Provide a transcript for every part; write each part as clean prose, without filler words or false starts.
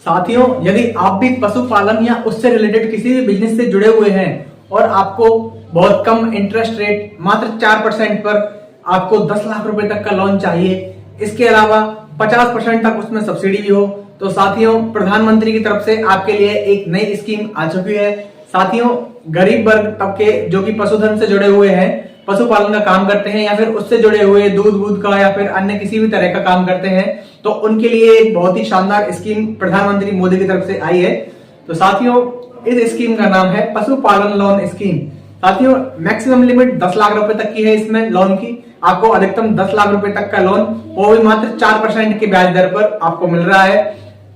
साथियों, यदि आप भी पशुपालन या उससे रिलेटेड किसी भी बिजनेस से जुड़े हुए हैं और आपको बहुत कम इंटरेस्ट रेट मात्र 4% पर आपको 10 लाख रुपए तक का लोन चाहिए, इसके अलावा 50% तक उसमें सब्सिडी भी हो, तो साथियों प्रधानमंत्री की तरफ से आपके लिए एक नई स्कीम आ चुकी है। साथियों, गरीब वर्ग तबके जो कि पशुधन से जुड़े हुए हैं, पशुपालन का काम करते हैं या फिर उससे जुड़े हुए दूध का या फिर अन्य किसी भी तरह का काम करते हैं, तो उनके लिए एक बहुत ही शानदार स्कीम प्रधानमंत्री मोदी की तरफ से आई है। तो साथियों, इस स्कीम का नाम है पशुपालन लोन स्कीम। साथियों, मैक्सिमम लिमिट 10 लाख रुपए तक की है इसमें लोन की। आपको अधिकतम 10 लाख रुपए तक का लोन, वो भी मात्र 4% की ब्याज दर पर आपको मिल रहा है।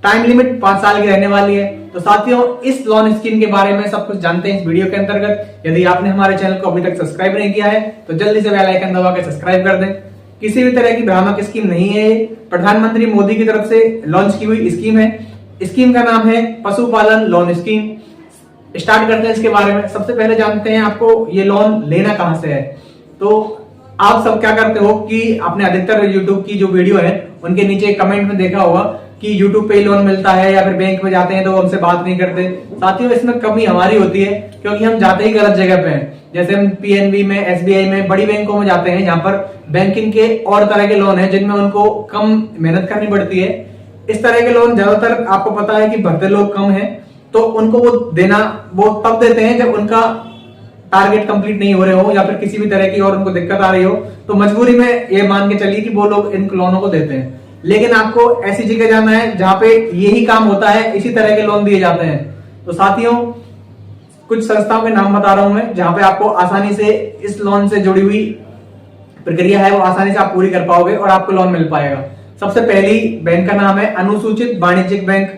टाइम लिमिट 5 साल की रहने वाली है। तो साथियों, इस लोन स्कीम के बारे में सब कुछ जानते हैं इस वीडियो के अंतर्गत। यदि आपने हमारे चैनल को अभी तक सब्सक्राइब नहीं किया है तो जल्दी से बेल आइकन दबा के सब्सक्राइब कर दें। किसी भी तरह की भ्रामक स्कीम नहीं है, प्रधानमंत्री मोदी की तरफ से लॉन्च की हुई स्कीम है। स्कीम का नाम है पशुपालन लोन स्कीम। स्टार्ट करते हैं इसके बारे में। सबसे पहले जानते हैं आपको ये लोन लेना कहां से है। तो आप सब क्या करते हो कि आपने अधिकतर यूट्यूब की जो वीडियो है उनके नीचे कमेंट में देखा होगा कि यूट्यूब पे ही लोन मिलता है या फिर बैंक में जाते हैं तो हमसे बात नहीं करते। साथियों, इसमें कमी हमारी होती है क्योंकि हम जाते ही गलत जगह पे हैं। जैसे हम पीएनबी में, एसबीआई में, बड़ी बैंकों में जाते हैं जहां पर बैंकिंग के और तरह के लोन है जिनमें उनको कम मेहनत करनी पड़ती है। इस तरह के लोन ज्यादातर आपको पता है कि भरते लोग कम है, तो उनको वो तब देते हैं जब उनका टारगेट कंप्लीट नहीं हो रहे हो या फिर किसी भी तरह की और उनको दिक्कत आ रही हो, तो मजबूरी में ये मान के चलिए कि वो लोग इन लोनों को देते हैं। लेकिन आपको ऐसी जगह जाना है जहां पे यही काम होता है, इसी तरह के लोन दिए जाते हैं। तो साथियों, कुछ संस्थाओं के नाम बता रहा हूं मैं जहां पे आपको आसानी से इस लोन से जुड़ी हुई प्रक्रिया है वो आसानी से आप पूरी कर पाओगे और आपको लोन मिल पाएगा। सबसे पहली बैंक का नाम है अनुसूचित वाणिज्यिक बैंक।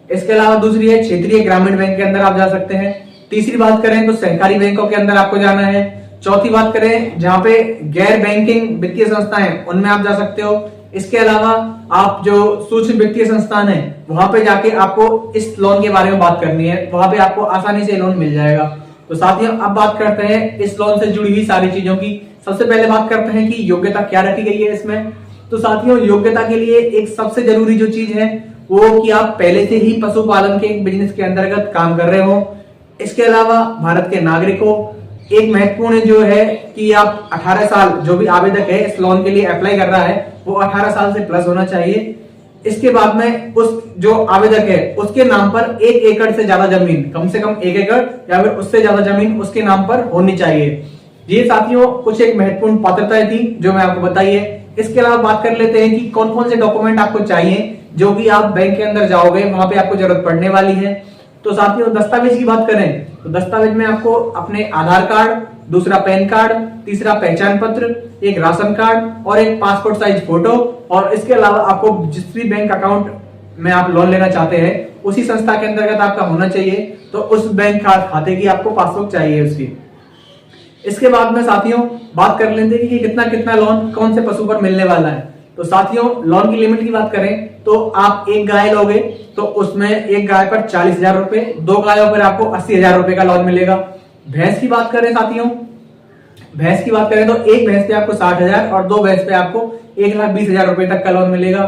इसके अलावा दूसरी है क्षेत्रीय ग्रामीण बैंक के अंदर आप जा सकते हैं। तीसरी बात करें तो सहकारी बैंकों के अंदर आपको जाना है। चौथी बात करें जहां पे गैर बैंकिंग वित्तीय संस्थाएं उनमें आप जा सकते हो। इसके अलावा आप जो सूक्ष्म वित्तीय संस्थान है वहां पे जाके आपको इस लोन के बारे में बात करनी है, वहां पे आपको आसानी से लोन मिल जाएगा। तो साथियों, अब बात करते हैं इस लोन से जुड़ी हुई सारी चीजों की। सबसे पहले बात करते हैं कि योग्यता क्या रखी गई है इसमें। तो साथियों, योग्यता के लिए एक सबसे जरूरी जो चीज है वो कि आप पहले से ही पशुपालन के एक बिजनेस के अंतर्गत काम कर रहे हो। इसके अलावा भारत के नागरिक हो। एक महत्वपूर्ण जो है कि आप 18 साल, जो भी आवेदक है इस लोन के लिए अप्लाई कर रहा है वो 18 साल से प्लस होना चाहिए। इसके बाद में उस जो आवेदक है उसके नाम पर 1 एकड़ से ज्यादा जमीन, कम से कम 1 एकड़ या फिर उससे ज्यादा जमीन उसके नाम पर होनी चाहिए। ये साथियों कुछ एक महत्वपूर्ण पात्रताएं थी जो मैं आपको बताई है। इसके अलावा बात कर लेते हैं कि कौन कौन से डॉक्यूमेंट आपको चाहिए जो कि आप बैंक के अंदर जाओगे वहां पे आपको जरूरत पड़ने वाली है। तो साथियों, दस्तावेज की बात करें तो दस्तावेज में आपको अपने आधार कार्ड, दूसरा पैन कार्ड, तीसरा पहचान पत्र, एक राशन कार्ड और एक पासपोर्ट साइज फोटो, और इसके अलावा आपको जिस भी बैंक अकाउंट में आप लोन लेना चाहते हैं उसी संस्था के अंतर्गत आपका होना चाहिए। तो उस बैंक खाते की आपको पासबुक चाहिए उसकी। इसके बाद में साथियों बात कर लेते हैं कि कितना कितना लोन कौन से पशु पर मिलने वाला है। तो साथियों, लोन की लिमिट की बात करें तो आप एक गाय लोगे तो उसमें एक गाय पर 40,000 रुपए, 2 गायों पर आपको 80,000 रुपए का लोन मिलेगा। भैंस की बात करें साथियों, भैंस की बात करें तो एक भैंस पे आपको 60,000 और 2 भैंस पे आपको 1,20,000 रुपए तक का लोन मिलेगा।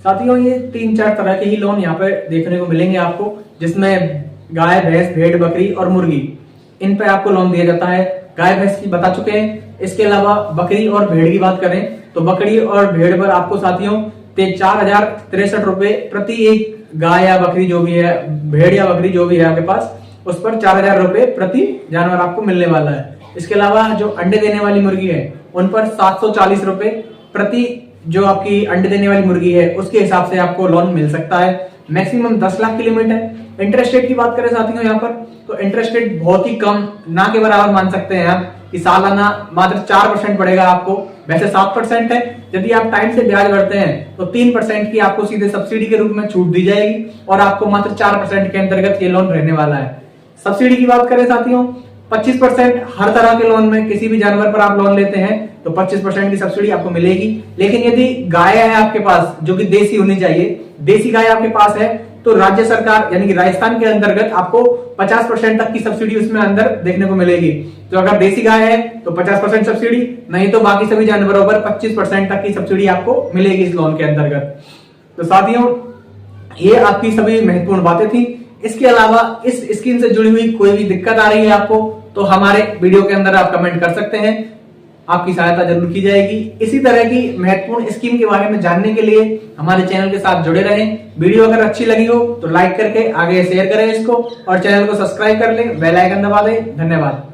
साथियों, ये 3-4 तरह के ही लोन यहाँ पे देखने को मिलेंगे आपको, जिसमें गाय, भैंस, भेड़, बकरी और मुर्गी, इन पे आपको लोन दिया जाता है। गाय भैंस की बता चुके हैं। इसके अलावा बकरी और भेड़ की बात करें तो बकरी और भेड़ पर आपको साथियों 4,063 रुपए प्रति एक गाय या बकरी जो भी है, भेड़ या बकरी जो भी है आपके पास, उस पर 4,000 रुपए प्रति जानवर आपको मिलने वाला है। इसके अलावा जो अंडे देने वाली मुर्गी है उन पर 740 रुपए प्रति जो आपकी अंडे देने वाली मुर्गी है उसके हिसाब से आपको लोन मिल सकता है। मैक्सिमम 10 लाख की लिमिट है। इंटरेस्ट रेट की बात करें साथियों यहाँ पर तो इंटरेस्ट रेट बहुत ही कम, ना के बराबर मान सकते हैं आप कि सालाना मात्र 4% पड़ेगा आपको। वैसे 7% है। यदि आप टाइम से ब्याज भरते हैं तो 3% की आपको सीधे सब्सिडी के रूप में छूट दी जाएगी और आपको मात्र 4% के अंतर्गत ये लोन रहने वाला है। सब्सिडी की बात करें साथियों, 25% हर तरह के लोन में किसी भी जानवर पर आप लोन लेते हैं तो 25% की सब्सिडी आपको मिलेगी। लेकिन यदि गाय है आपके पास जो कि देसी होनी चाहिए, देसी गाय आपके पास है तो राज्य सरकार यानी कि राजस्थान के अंतर्गत आपको 50% तक की सब्सिडी उसमें अंदर देखने को मिलेगी। तो अगर देसी गाय है तो 50% सब्सिडी, नहीं तो बाकी सभी जानवरों पर 25% तक की सब्सिडी आपको मिलेगी इस लोन के अंतर्गत। तो साथियों, ये आपकी सभी महत्वपूर्ण बातें थी। इसके अलावा इस स्कीम से जुड़ी हुई कोई भी दिक्कत आ रही है आपको, तो हमारे वीडियो के अंदर आप कमेंट कर सकते हैं, आपकी सहायता जरूर की जाएगी। इसी तरह की महत्वपूर्ण स्कीम के बारे में जानने के लिए हमारे चैनल के साथ जुड़े रहें। वीडियो अगर अच्छी लगी हो तो लाइक करके आगे शेयर करें इसको, और चैनल को सब्सक्राइब कर लें, बेल आइकन दबा दें। धन्यवाद।